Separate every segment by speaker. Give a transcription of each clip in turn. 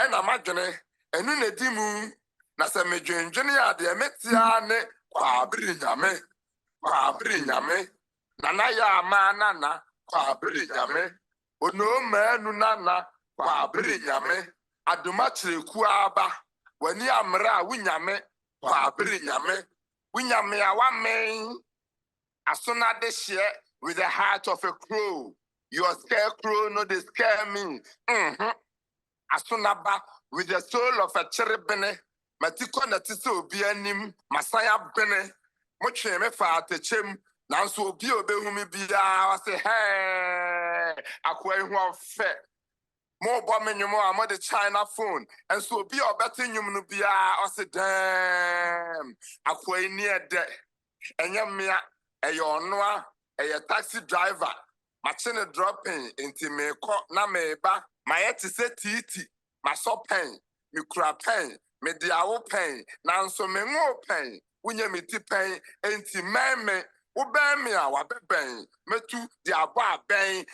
Speaker 1: ɛna madwene ɛnu na di mu na sɛ medwendwene a deɛ metia ne kwabere nyame nana yɛ ama nana kwabere nyame onoomanu nana kwabere nyame adoma kyerɛku aba w'ani ammerɛ a wonyame kwabere nyame wonyame a wamen aso na de hyɛ with the heart of a crow. Your scarecrow no dey scare me. Asunaba with the soul of a cherubine. Matiko na tise obi anim masaya bene. Motwe me fa atechem nanso obi obehumi bia say hey akwa ehu ofe. Mo bo menwom a mo de China phone and so obi obete nwum no bia say damn akwa ni ede. Enye mea eyo ono a taxi driver. Machine dropping into me na meba my yet say titi my so pen me kura pen me diawo pen nanso me ngo pen unye me ti pen enti meme wo ben me a wa beben metu di aba ben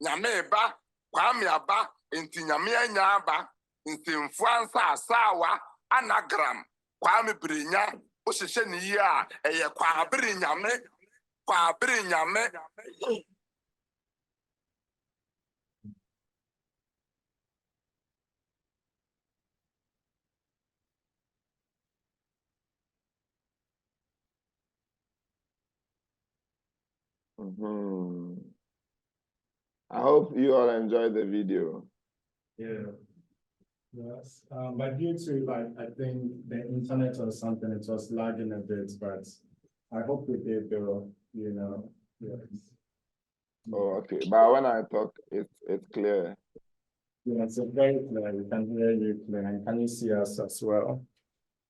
Speaker 1: nyame ba Kwame aba enti nyame anya aba enti mfuansa asawa anagram Kwame Brenya o hyehyɛ ne yi a ɛyɛ kwabere nyame kwabere nyame.
Speaker 2: I hope you all enjoyed the video.
Speaker 3: Yeah. Yes. But due to I think the internet or something, it was lagging a bit, but I hope we did though, Yes.
Speaker 2: Oh, okay. But when I talk, it's clear.
Speaker 3: Yeah, it's very clear. We can hear you clear. And can you see us as well?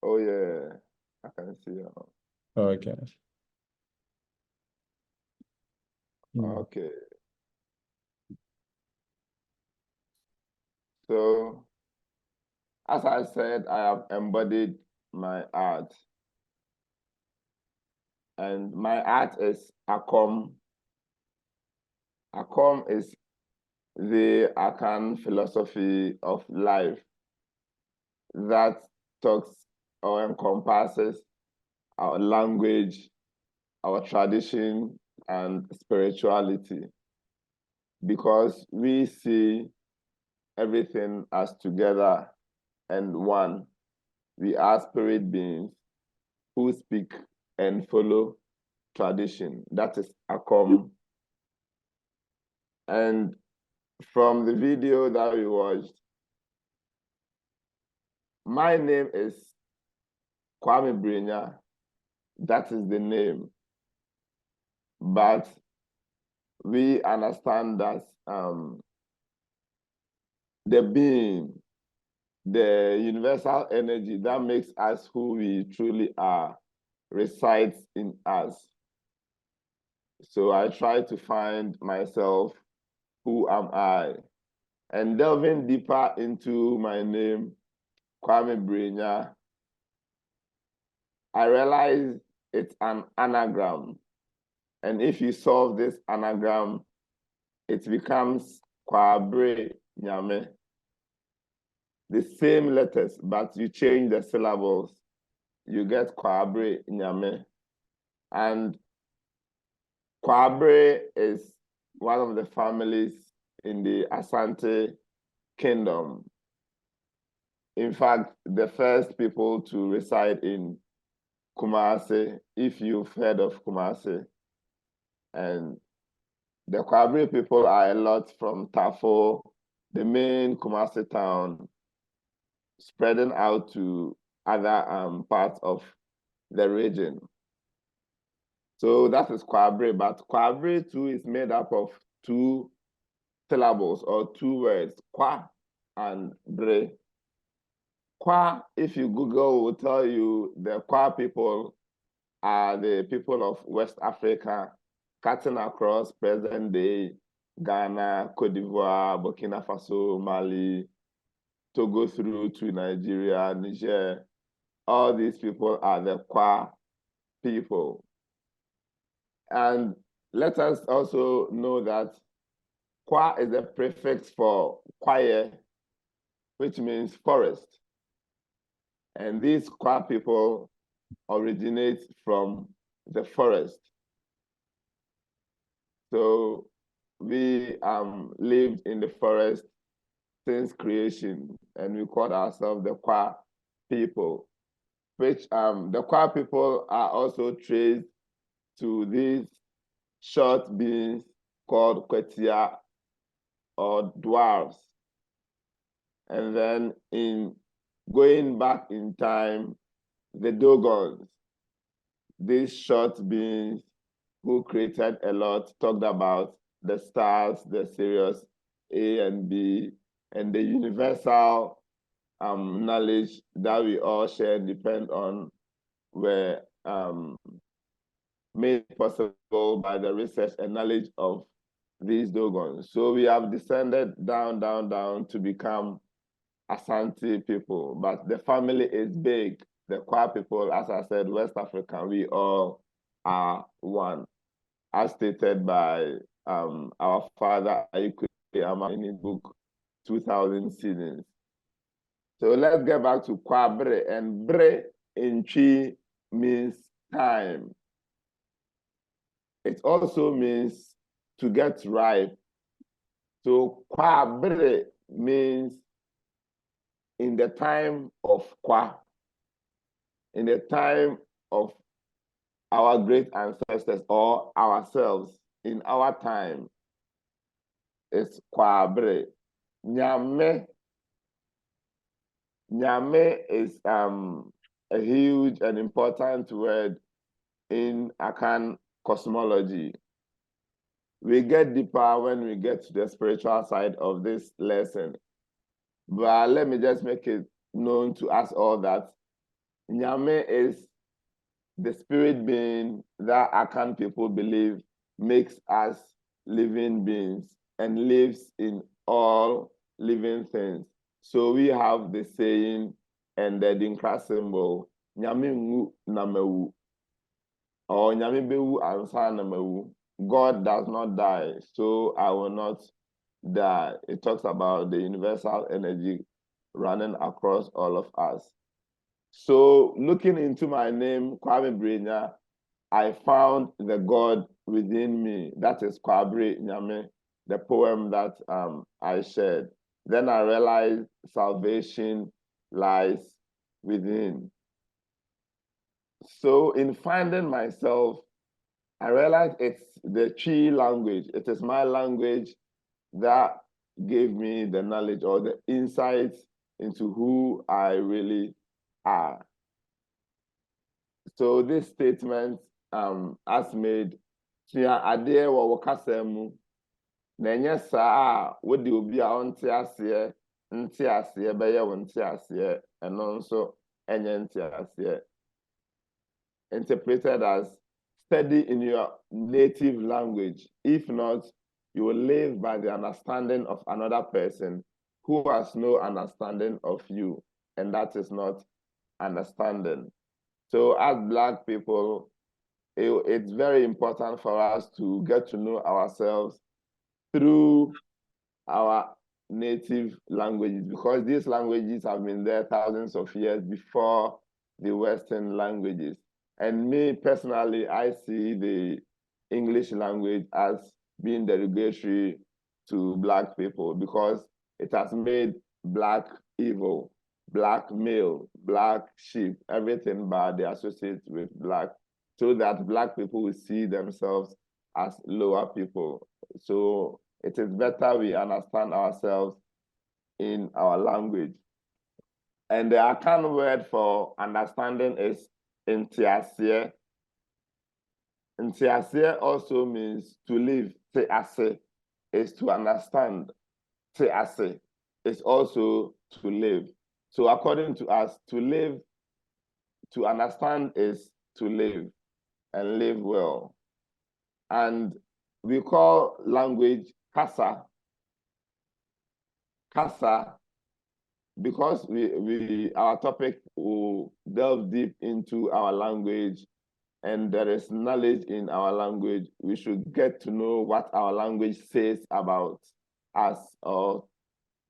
Speaker 2: Oh yeah, I can see you.
Speaker 3: Okay.
Speaker 2: Okay. So, as I said, I have embodied my art. And my art is Akom. Akom is the Akan philosophy of life that talks or encompasses our language, our tradition, and spirituality. Because we see everything as together and one. We are spirit beings who speak and follow tradition. That is Akom. And from the video that we watched, my name is Kwame Brenya. That is the name. But we understand that the being, the universal energy that makes us who we truly are, resides in us. So I try to find myself, who am I? And delving deeper into my name, Kwame Brenya, I realize it's an anagram. And if you solve this anagram, it becomes Kwabre Nyame. The same letters, but you change the syllables, you get Kwabre Nyame. And Kwabre is one of the families in the Asante Kingdom. In fact, the first people to reside in Kumasi, if you've heard of Kumasi. And the Kwabre people are a lot from Tafo, the main Kumasi town, spreading out to other parts of the region. So that is Kwabre, but Kwabre too is made up of two syllables or two words, Kwa and Bre. Kwa, if you Google, will tell you the Kwa people are the people of West Africa, cutting across present-day Ghana, Cote d'Ivoire, Burkina Faso, Mali, Togo through to Nigeria, Niger. All these people are the Kwa people. And let us also know that Kwa is a prefix for Kwaye, which means forest. And these Kwa people originate from the forest. So we lived in the forest since creation, and we called ourselves the Kwa people, which the Kwa people are also traced to these short beings called Kwetia or dwarves. And then in going back in time, the Dogons, these short beings who created a lot, talked about the stars, the Sirius A and B, and the universal knowledge that we all share and depend on were made possible by the research and knowledge of these Dogons. So we have descended down to become Asante people, but the family is big. The Kwa people, as I said, West African, we all are one, as stated by our father Ayikwe in his book 2000 Seasons. So let's get back to Kwabre, and Bre in Chi means time. It also means to get ripe. So Kwabre means in the time of Kwa, in the time of our great ancestors or ourselves, in our time, it's Kwabre. Nyame. Nyame is a huge and important word in Akan cosmology. We get deeper when we get to the spiritual side of this lesson. But let me just make it known to us all that Nyame is the spirit being that Akan people believe makes us living beings and lives in all living things. So we have the saying and the Dinkra symbol, Nyame ngu na mewu, or Nyame bewu ansa na mewu. God does not die, so I will not die. It talks about the universal energy running across all of us. So looking into my name, Kwame Brenya, I found the God within me. That is Kwabre Nyame, the poem that I shared. Then I realized salvation lies within. So in finding myself, I realized it's the Chi language. It is my language that gave me the knowledge or the insights into who I really are. So this statement, as made, tia ade wo wakasa mu na enye saa wo de obi a onte ase be ye wonte ase eno nso enye nte ase, interpreted as study in your native language. If not, you will live by the understanding of another person who has no understanding of you, and that is not understanding. So as Black people, it's very important for us to get to know ourselves through our native languages, because these languages have been there thousands of years before the Western languages. And me personally, I see the English language as being derogatory to Black people because it has made Black evil, Black male, Black sheep, everything bad they associate with Black, so that Black people will see themselves as lower people. So it is better we understand ourselves in our language. And the Akan word for understanding is Ntiasie. Ntiasie also means to live. Tease is to understand. Tease is also to live. So according to us, to live, to understand is to live and live well. And we call language Kasa. Kasa, because our topic will delve deep into our language, and there is knowledge in our language, we should get to know what our language says about us or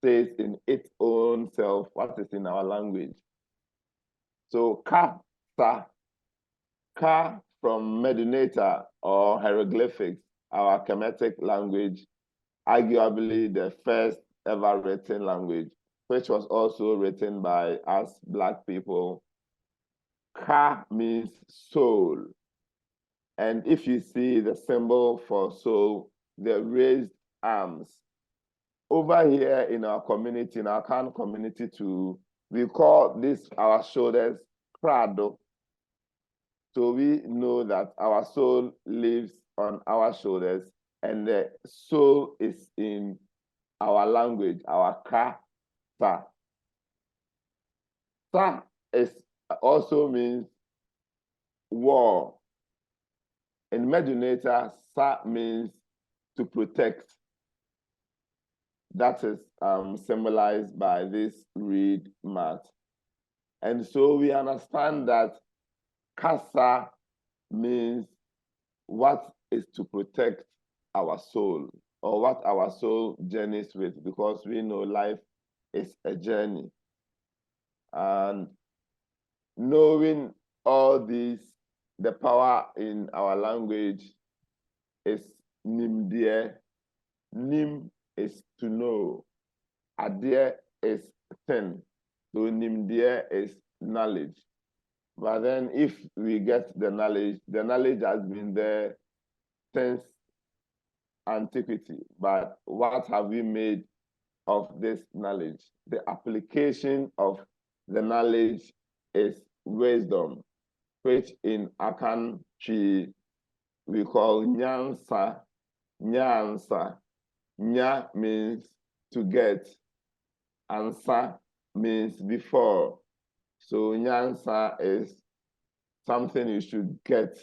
Speaker 2: says in its own self what is in our language. So ka, sa, ka from Medunata or hieroglyphics, our Kemetic language, arguably the first ever written language, which was also written by us Black people. Ka means soul. And if you see the symbol for soul, the raised arms. Over here in our community, in our Kan community too, we call this our shoulders krado. So we know that our soul lives on our shoulders, and the soul is in our language, our ka, sa. Sa is also means war. In Medunata, sa means to protect. That is symbolized by this reed mat. And so we understand that kasa means what is to protect our soul, or what our soul journeys with, because we know life is a journey. And knowing all these, the power in our language is nimdie. Nim is to know. Adie is thing. So nimdie is knowledge. But then if we get the knowledge has been there since antiquity. But what have we made of this knowledge? The application of the knowledge is wisdom, which in Akan Tree we call nyansa. Nyansa. Nya means to get, and sa means before. So nyansa is something you should get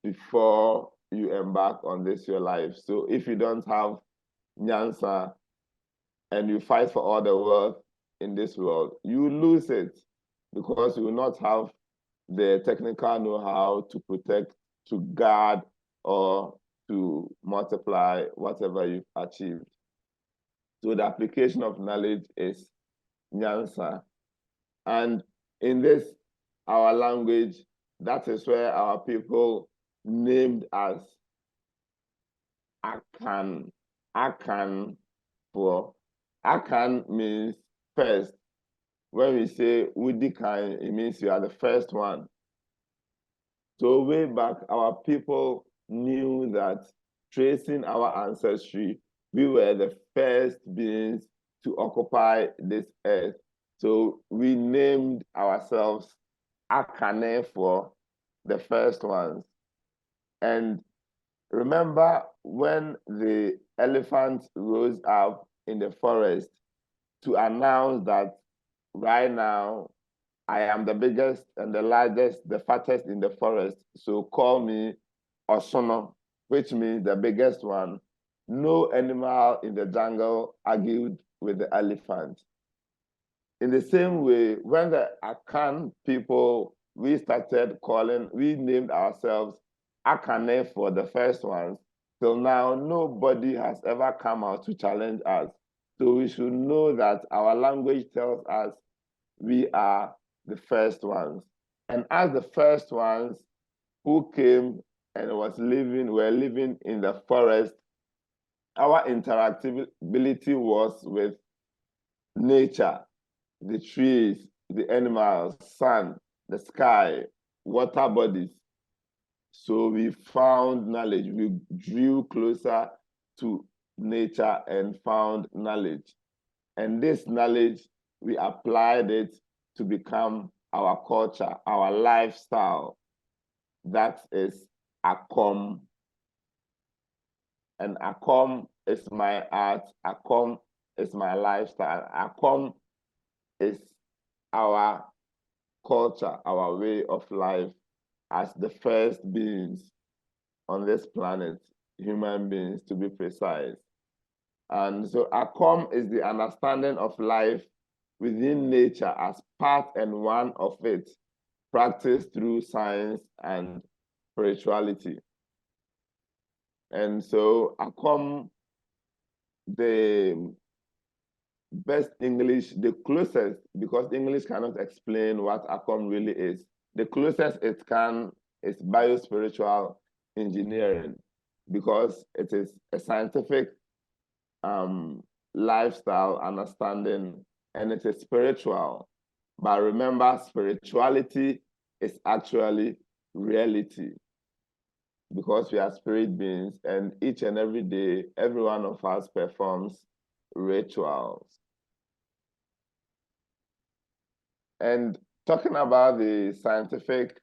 Speaker 2: before you embark on this your life. So if you don't have nyansa and you fight for all the wealth in this world, you lose it, because you will not have the technical know-how to protect, to guard, or to multiply whatever you've achieved. So the application of knowledge is nyansa. And in this, our language, that is where our people named us Akan. Akan for Akan means first. When we say Udikan, it means you are the first one. So way back, our people knew that tracing our ancestry, we were the first beings to occupy this earth. So we named ourselves Akane for the first ones. And remember when the elephant rose up in the forest to announce that right now I am the biggest and the largest, the fattest in the forest, so call me Osono, which means the biggest one. No animal in the jungle argued with the elephant. In the same way, when the Akan people, we named ourselves Akane for the first ones. Till now, nobody has ever come out to challenge us. So we should know that our language tells us we are the first ones. And as the first ones who came and were living in the forest, our interactability was with nature, the trees, the animals, sun, the sky, water bodies. So we found knowledge. We drew closer to nature and found knowledge. And this knowledge, we applied it to become our culture, our lifestyle. That is Akom. And Akom is my art. Akom is my lifestyle. Akom is our culture, our way of life as the first beings on this planet, human beings to be precise. And so Akom is the understanding of life within nature as part and one of it, practiced through science and spirituality. And so Akom the best English, the closest, because English cannot explain what ACOM really is. The closest it can is biospiritual engineering, because it is a scientific lifestyle understanding, and it is spiritual. But remember, spirituality is actually reality, because we are spirit beings, and each and every day, every one of us performs rituals. And talking about the scientific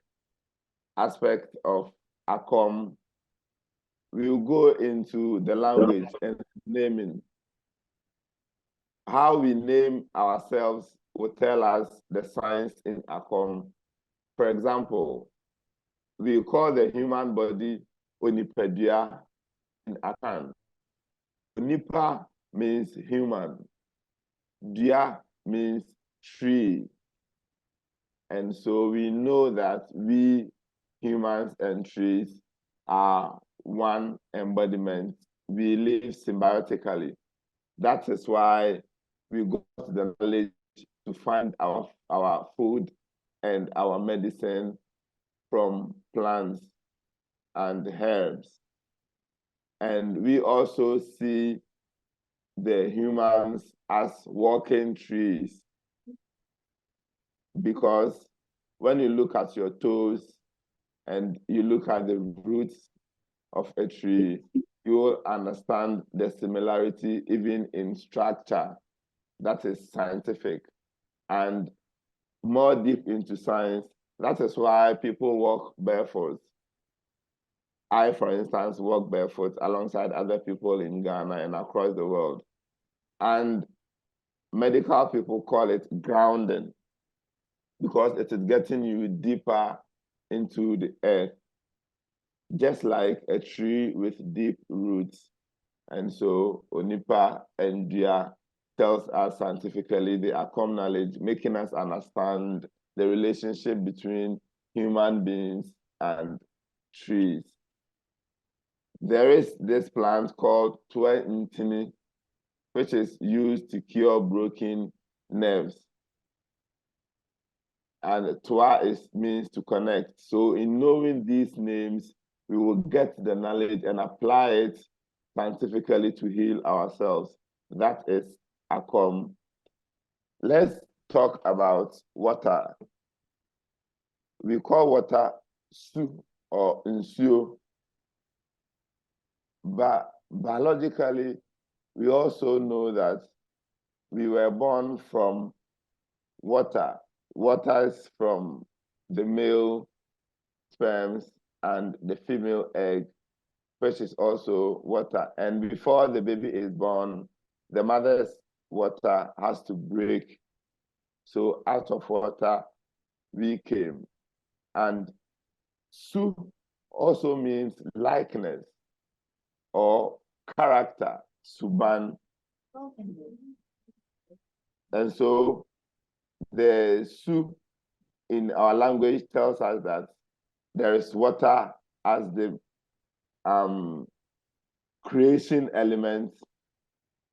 Speaker 2: aspect of ACOM, we will go into the language and naming. How we name ourselves will tell us the science in ACOM. For example, we call the human body Onipadua in Akan. Onipa means human. Dua means tree. And so we know that we humans and trees are one embodiment. We live symbiotically. That is why we go to the knowledge to find our food and our medicine from plants and herbs. And we also see the humans as walking trees, because when you look at your toes and you look at the roots of a tree, you will understand the similarity even in structure. That is scientific. And more deep into science, that is why people walk barefoot. I, for instance, walk barefoot alongside other people in Ghana and across the world. And medical people call it grounding, because it is getting you deeper into the earth, just like a tree with deep roots. And so Onipa and Dua tells us scientifically the ACOM knowledge, making us understand the relationship between human beings and trees. There is this plant called Tue Ntini, which is used to cure broken nerves. And Twa means to connect. So in knowing these names, we will get the knowledge and apply it scientifically to heal ourselves. That is ACOM. Let's talk about water. We call water Su or Nsuo. But biologically, we also know that we were born from water. Water is from the male sperms and the female egg, which is also water. And before the baby is born, the mother's water has to break. So out of water, we came. And Su also means likeness or character, Suban. And so the Su in our language tells us that there is water as the creation element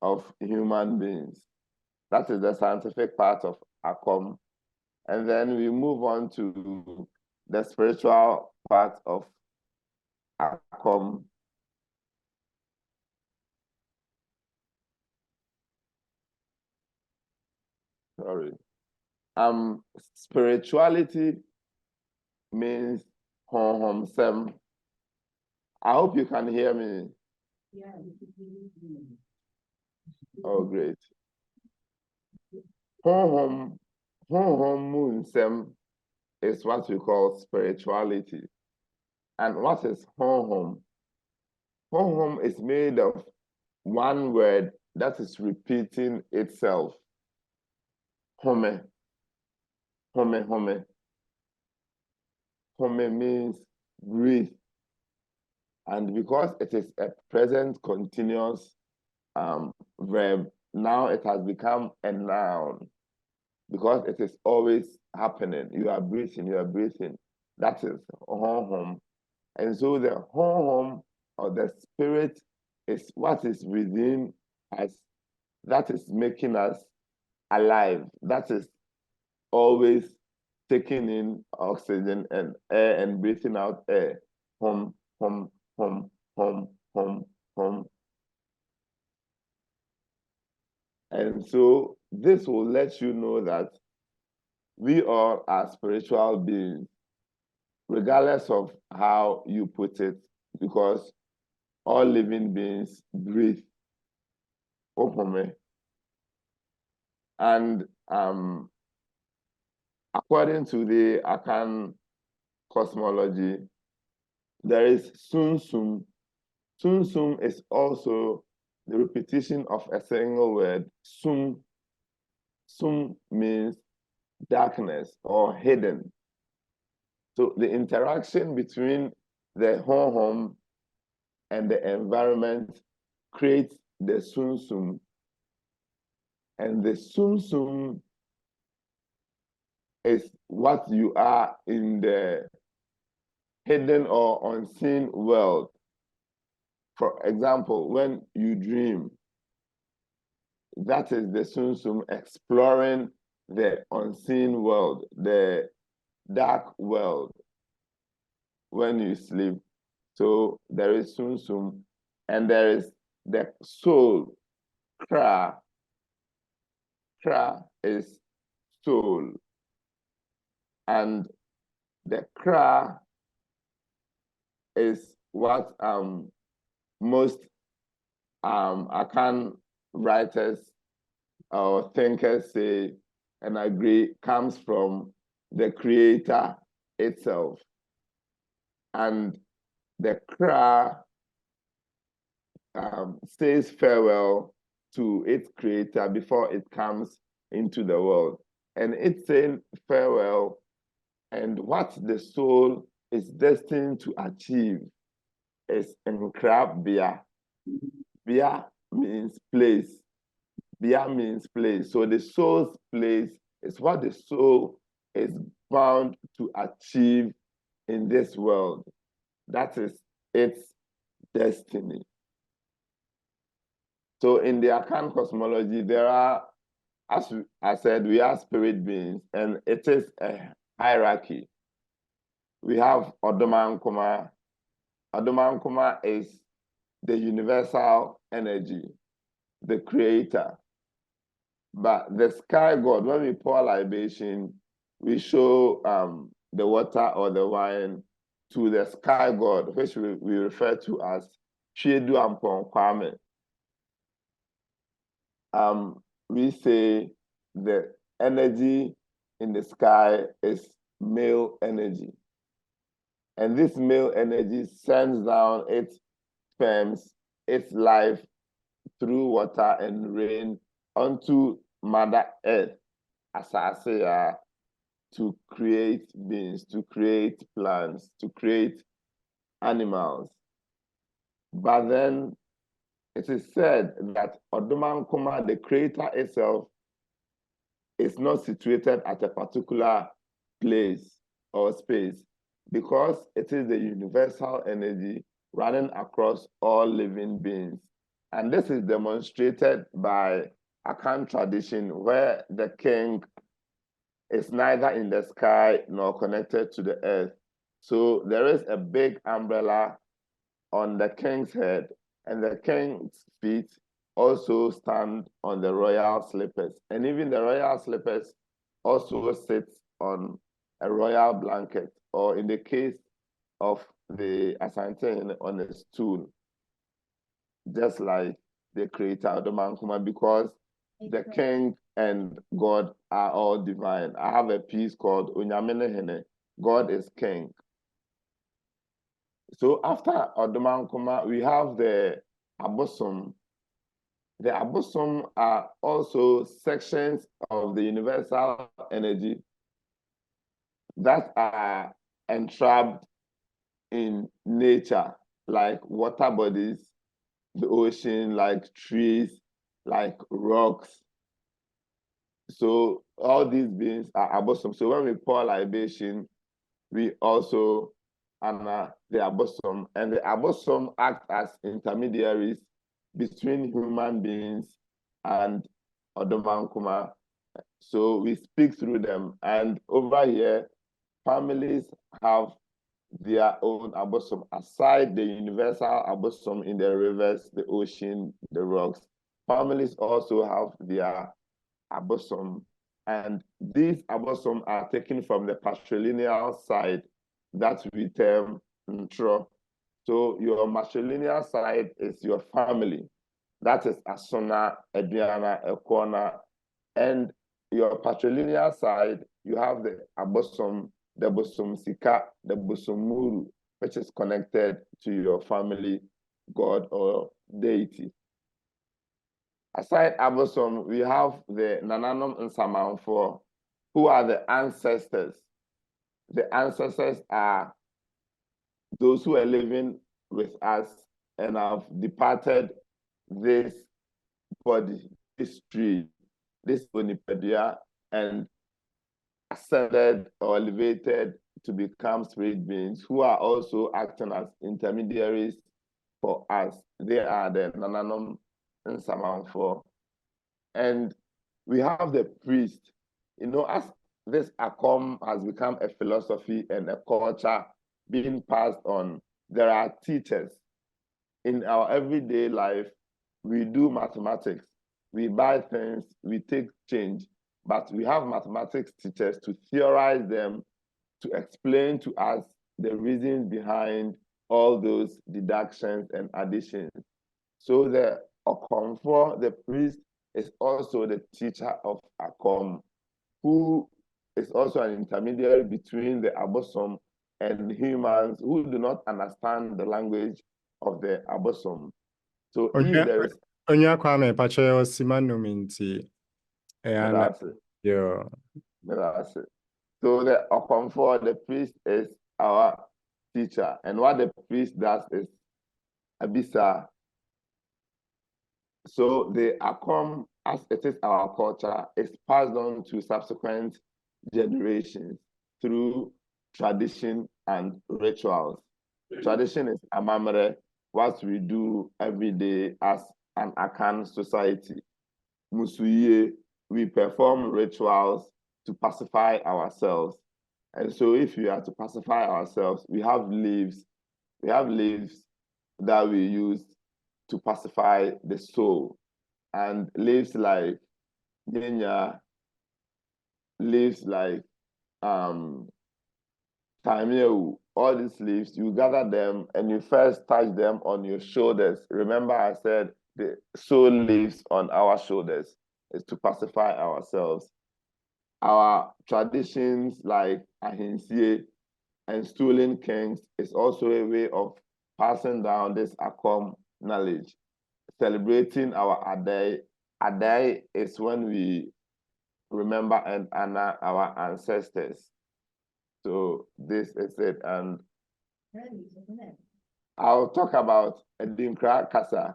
Speaker 2: of human beings. That is the scientific part of ACOM. And then we move on to the spiritual part of ACOM. Sorry. Spirituality means hom sem. I hope you can hear me.
Speaker 4: Yeah.
Speaker 2: Oh, great. Hom sem is what we call spirituality. And what is hom? Hom is made of one word that is repeating itself. Home. Home, home. Home means breathe. And because it is a present continuous verb, now it has become a noun, because it is always happening. You are breathing, you are breathing. That is home. And so the home or the spirit is what is within as that is making us alive, that is always taking in oxygen and air and breathing out air. Hum, hum, hum, hum, hum, hum. And so this will let you know that we all are spiritual beings, regardless of how you put it, because all living beings breathe. And according to the Akan cosmology, there is Sun Sum. Sun Sum is also the repetition of a single word. Sum. Sum means darkness or hidden. So the interaction between the home and the environment creates the Sun Sum. And the Sun Sum is what you are in the hidden or unseen world. For example, when you dream, that is the Sun Sum exploring the unseen world, the dark world when you sleep. So there is Sun Sum, and there is the soul, Kra. Kra is soul. And the Kra is what most Akan writers or thinkers say and agree comes from the creator itself. And the Kra says farewell to its creator before it comes into the world. And it's saying farewell and what the soul is destined to achieve is Nkra Bia. Bia means place. Bia means place. So the soul's place is what the soul is bound to achieve in this world. That is its destiny. So in the Akan cosmology, there are, as I said, we are spirit beings, and it is a hierarchy. We have Odomankoma. Odomankoma is the universal energy, the creator. But the sky god, when we pour libation, we show the water or the wine to the sky god, which we refer to as Chiedu Ampon Kwame. We say the energy in the sky is male energy. And this male energy sends down its sperms, its life through water and rain onto Mother Earth, Asasea, to create beings, to create plants, to create animals. But then it is said that Odomankoma, the creator itself, is not situated at a particular place or space because it is the universal energy running across all living beings. And this is demonstrated by Akan tradition where the king is neither in the sky nor connected to the earth. So there is a big umbrella on the king's head, and the king's feet also stand on the royal slippers. And even the royal slippers also sit on a royal blanket, or in the case of the Asante, on a stool, just like the creator of the Mankuma, because the king and God are all divine. I have a piece called Unyamene Hene, God is king. So after Odomankoma, we have the Abosom. The Abosom are also sections of the universal energy that are entrapped in nature, like water bodies, the ocean, like trees, like rocks. So all these beings are Abosom. So when we pour libation, we also honor the Abosom, and the Abosom act as intermediaries between human beings and Odomankuma. So we speak through them. And over here, families have their own abosom aside the universal abosom in the rivers, the ocean, the rocks. Families also have their abosom, and these abosom are taken from the patrilineal side that we term ntro. So your matrilineal side is your family. That is Asona, Adriana, Ekwana, and your patrilineal side, you have the abosom, the bosom sika, the bosomuru, which is connected to your family, god or deity. Aside abosom, we have the Nananom Nsamanfo, who are the ancestors. The ancestors are those who are living with us and have departed this body, this tree, this Onipedia, and ascended or elevated to become spirit beings who are also acting as intermediaries for us. They are the Nananom Nsamanfo. And we have the priest. You know, as this Akom has become a philosophy and a culture being passed on, there are teachers. In our everyday life, we do mathematics. We buy things, we take change, but we have mathematics teachers to theorize them, to explain to us the reasons behind all those deductions and additions. So the Okomfo, the priest, is also the teacher of Akom, who is also an intermediary between the abosom and humans who do not understand the language of the abosom. So if there is
Speaker 3: Onya Kwame Pache Simanuminti.
Speaker 2: that's it.
Speaker 3: Yeah.
Speaker 2: That's it. So the Okomfo, the priest, is our teacher. And what the priest does is Abisa. So the Akom, as it is our culture, is passed on to subsequent generations through tradition and rituals. Tradition is Amamre, what we do every day as an Akan society. Musuye, we perform rituals to pacify ourselves. And so if we are to pacify ourselves, we have leaves. We have leaves that we use to pacify the soul. And leaves like Brenya, leaves like Tameu, all these leaves, you gather them and you first touch them on your shoulders. Remember I said the soul lives on our shoulders. Is to pacify ourselves. Our traditions like Ahinsie and Stooling Kings is also a way of passing down this Akom knowledge. Celebrating our Adai. Adai is when we remember and honor our ancestors. So this is it. And I'll talk about Edinkra Kasa.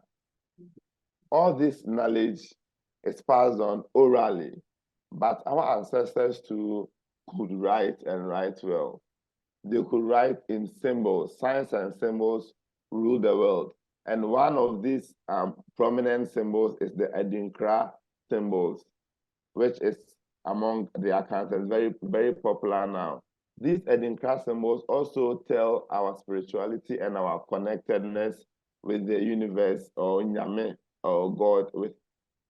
Speaker 2: All this knowledge is passed on orally, but our ancestors too could write and write well. They could write in symbols. Signs and symbols rule the world. And one of these prominent symbols is the Edinkra symbols, which is among the accounts very, very popular now. These Edinkra symbols also tell our spirituality and our connectedness with the universe or Nyame or God, with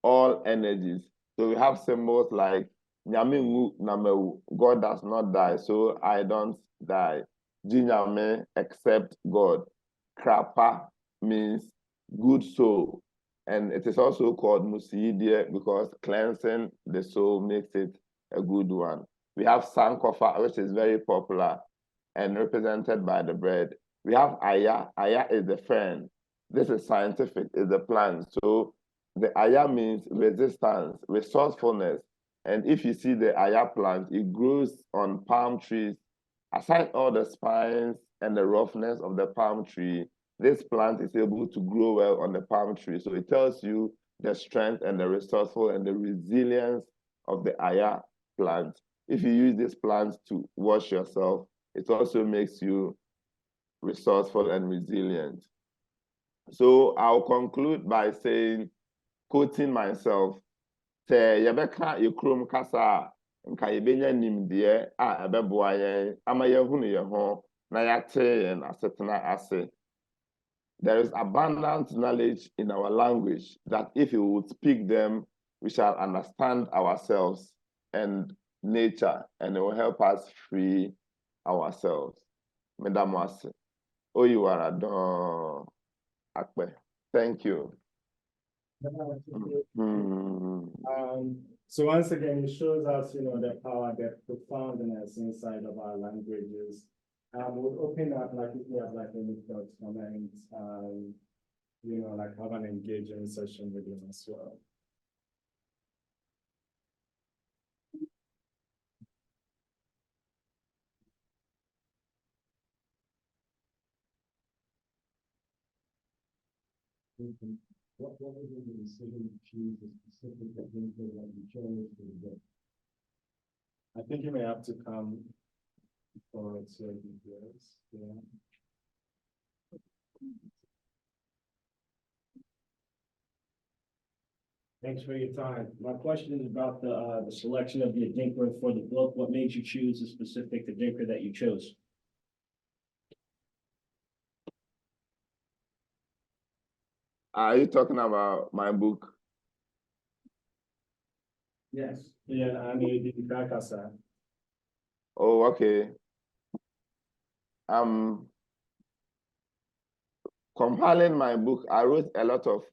Speaker 2: all energies. So we have symbols like Nyame ngu namewu, God does not die, so I don't die. Jinyame except God. Krapa means good soul. And it is also called Musiidie because cleansing the soul makes it a good one. We have Sankofa, which is very popular and represented by the bread. We have Aya. Aya is the fern. This is scientific, is the plant. So the Aya means resistance, resourcefulness. And if you see the Aya plant, it grows on palm trees. Aside all the spines and the roughness of the palm tree, this plant is able to grow well on the palm tree. So it tells you the strength and the resourceful and the resilience of the Aya plant. If you use this plant to wash yourself, it also makes you resourceful and resilient. So I'll conclude by saying, quoting myself, say yebeka yekrom kasa nka yebenya nimdeɛ a ɛbɛboa yɛn ama yɛhunu yɛn ho na yɛate yɛn asetena ase. There is abundant knowledge in our language that if we would speak them, we shall understand ourselves and nature, and it will help us free ourselves. Madam Wase, oh, you are a don akpe. Thank you.
Speaker 3: So once again, it shows us, the power, the profoundness inside of our languages. We'll open up, like, if you have like any thoughts, comments, like have an engaging session with them as well. What was the decision to choose a specific adventure that you chose for the book? I think you may have to come for certain years. Yeah.
Speaker 4: Thanks for your time. My question is about the selection of the Adinkra for the book. What made you choose a specific Adinkra that you chose?
Speaker 2: Are you talking about my book?
Speaker 3: Yes. Yeah, I mean, the Krakasa.
Speaker 2: Oh, okay. Compiling my book, I wrote a lot of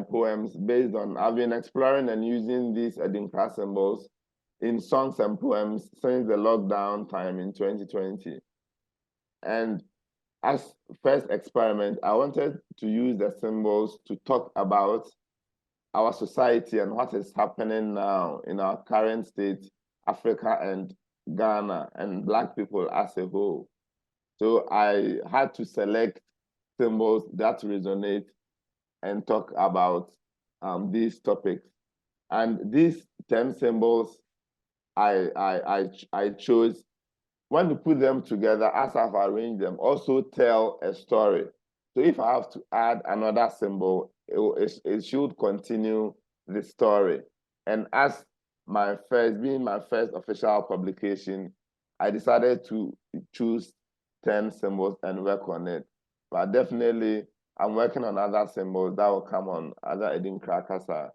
Speaker 2: poems based on, I've been exploring and using these Adinkra symbols in songs and poems since the lockdown time in 2020. And as first experiment, I wanted to use the symbols to talk about our society and what is happening now in our current state, Africa and Ghana, and Black people as a whole. So I had to select symbols that resonate and talk about these topics. And these 10 symbols I chose, when you put them together as I've arranged them, also tell a story. So if I have to add another symbol, it should continue the story. And as being my first official publication, I decided to choose 10 symbols and work on it. But definitely, I'm working on other symbols that will come on other Adinkra Kasa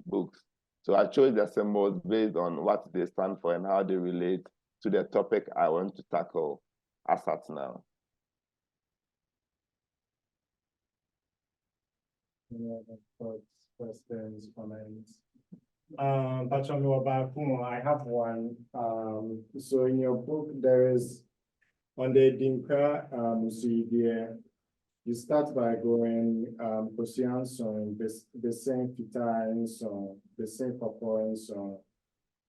Speaker 2: books. So I chose the symbols based on what they stand for and how they relate to the topic I want to tackle as at now.
Speaker 3: Questions, comments. I have one. So in your book, there is on the Dinka you start by going Kosian song, the same Fita song, the same Papa song,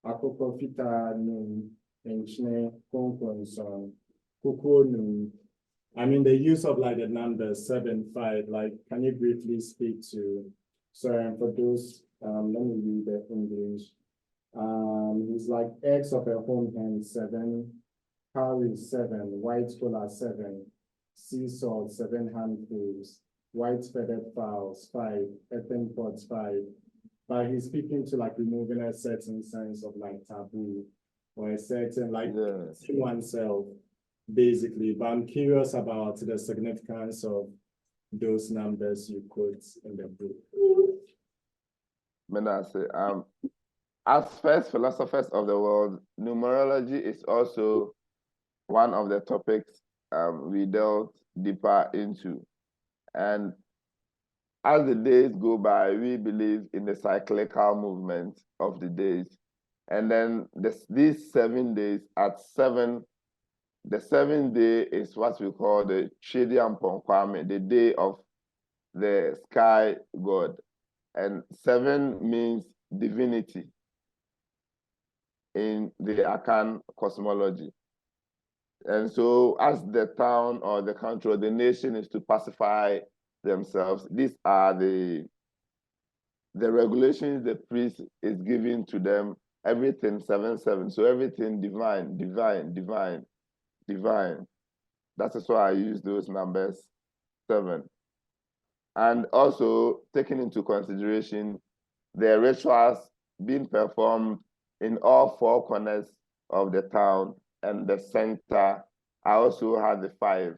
Speaker 3: Akoko Fita Num, Enchne Konkon song, Kuko Num. I mean, the use of like the number 7, 5, like, can you briefly speak to, sorry, and for those, let me read the English. It's like eggs of a home hen 7, cowrie 7, white collar 7, sea salt 7 handfuls, white feathered fowls 5, earthen pots 5. But he's speaking to like removing a certain sense of like taboo or a certain like seeing oneself, basically. But I'm curious about the significance of those numbers you quote in the book.
Speaker 2: As first philosophers of the world, numerology is also one of the topics we delve deeper into. And as the days go by, we believe in the cyclical movement of the days. And then these 7 days at 7, the 7th day is what we call the Kwame, the day of the sky god. And 7 means divinity in the Akan cosmology. And so as the town or the country or the nation is to pacify themselves, these are the regulations the priest is giving to them, everything 7-7. So everything divine, divine, divine, divine. That is why I use those numbers 7. And also taking into consideration the rituals being performed in all four corners of the town and the center. I also had the 5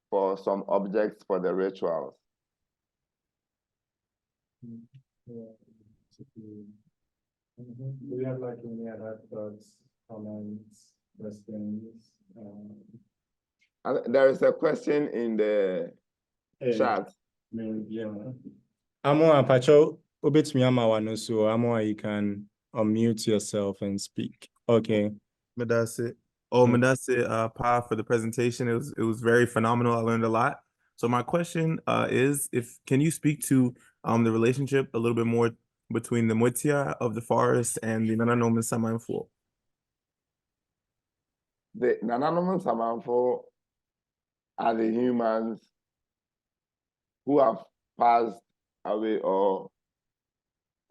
Speaker 2: for some objects for the rituals.
Speaker 3: Do you have like any other thoughts, comments, questions?
Speaker 2: And there is a question in the chat.
Speaker 3: Amo Apacho, obit me ama so Amo, you can unmute yourself and speak. Okay.
Speaker 5: Madase. Oh, Madase, Pa, for the presentation. It was very phenomenal. I learned a lot. So my question is, can you speak to the relationship a little bit more between the Mutia of the forest and the Nananom and Samanfo?
Speaker 2: The Nananom and Samanfo are the humans who have passed away or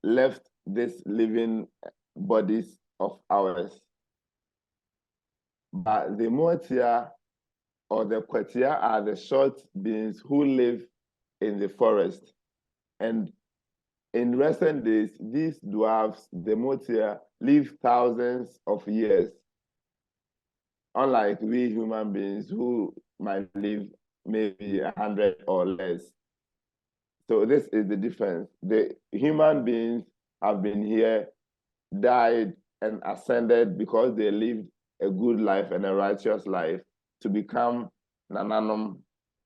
Speaker 2: left this living bodies of ours. But the Mutia or the Kwatia are the short beings who live in the forest. And in recent days, these dwarfs, the Mutia, live thousands of years, unlike we human beings who might live maybe 100 or less. So this is the difference. The human beings have been here, died, and ascended because they lived a good life and a righteous life to become Nananom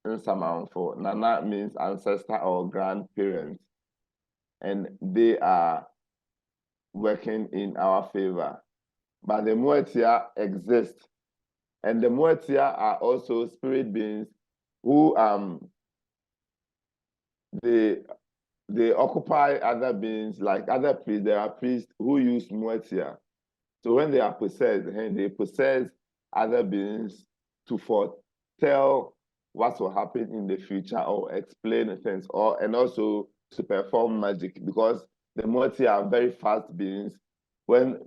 Speaker 2: Nsamanfo. Nana means ancestor or grandparent. And they are working in our favor. But the Muetia exist. And the Muetia are also spirit beings who they occupy other beings, like other priests. There are priests who use Muetia. So when they are possessed, they possess other beings to foretell what will happen in the future or explain things, and also to perform magic, because the Muetia are very fast beings. When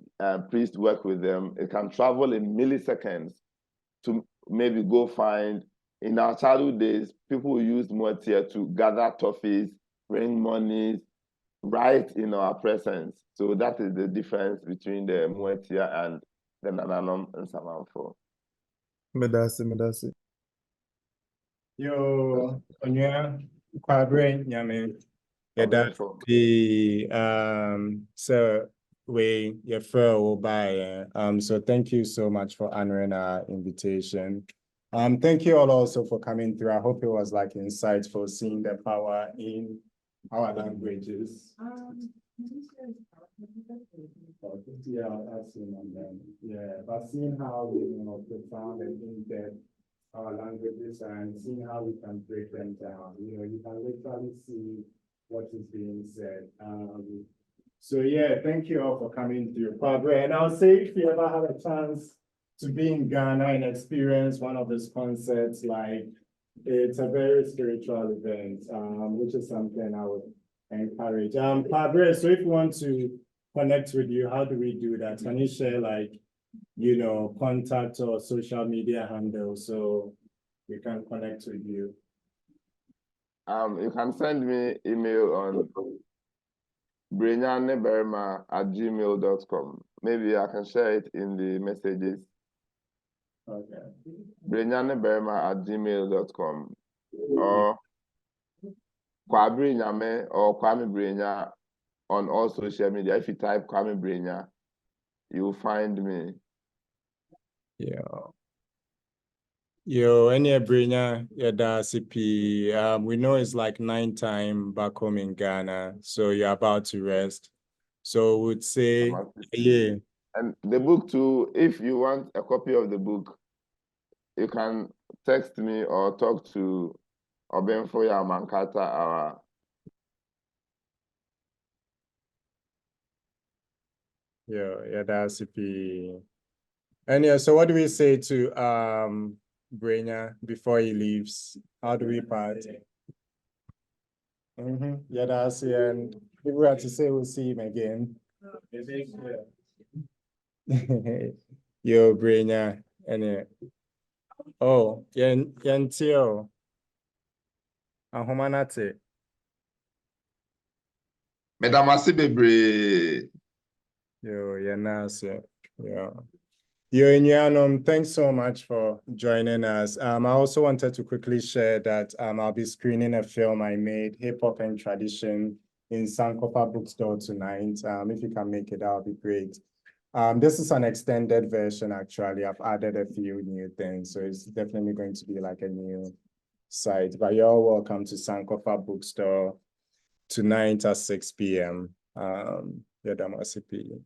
Speaker 2: priests work with them, it can travel in milliseconds to maybe go find. In our childhood days, people used Muetia to gather toffees, bring money, right in our presence. So that is the difference between the Muetia and the Nananom and Samanfo.
Speaker 5: Madase.
Speaker 3: Yo, Onya, Kwabre, Nyame. That so we your will buy. So thank you so much for honoring our invitation. Thank you all also for coming through. I hope it was like insightful seeing the power in our languages. Yeah, I've seen on them. Yeah, but seeing how profound and in-depth our languages and seeing how we can break them down. You can literally see what is being said. So yeah, thank you all for coming through, Kwame. And I'll say if you ever have a chance to be in Ghana and experience one of these concerts, like it's a very spiritual event, which is something I would encourage. Kwame, so if you want to connect with you, how do we do that? Can you share contact or social media handles so we can connect with you?
Speaker 2: You can send me email on brenyaneberma@gmail.com. Maybe I can share it in the messages.
Speaker 3: Okay.
Speaker 2: brenyaneberma@gmail.com or Kwame Nyame or Kwame Brenya on all social media. If you type Kwame Brenya, you will find me.
Speaker 3: Yeah. Yo, any Brenya, CP. We know it's like 9 time back home in Ghana, so you're about to rest. So would say, yeah.
Speaker 2: And the book too, if you want a copy of the book, you can text me or talk to Obenfoya Mankata, our
Speaker 3: CP. And yeah, so what do we say to Brenya before he leaves? How do we part? Yeah, that's it. And if we have to say we'll see him again. Yo, Brenya. And oh, Yentio. Ahomanate.
Speaker 2: Madam Asibebre.
Speaker 3: Yo, yeah, nice. Yeah. Yo, Inyanum, thanks so much for joining us. I also wanted to quickly share that I'll be screening a film I made, Hip Hop and Tradition, in Sankofa Bookstore tonight. If you can make it, that would be great. This is an extended version, actually. I've added a few new things, so it's definitely going to be like a new site. But you're all welcome to Sankofa Bookstore tonight at 6 p.m. Yeah, Damasipi.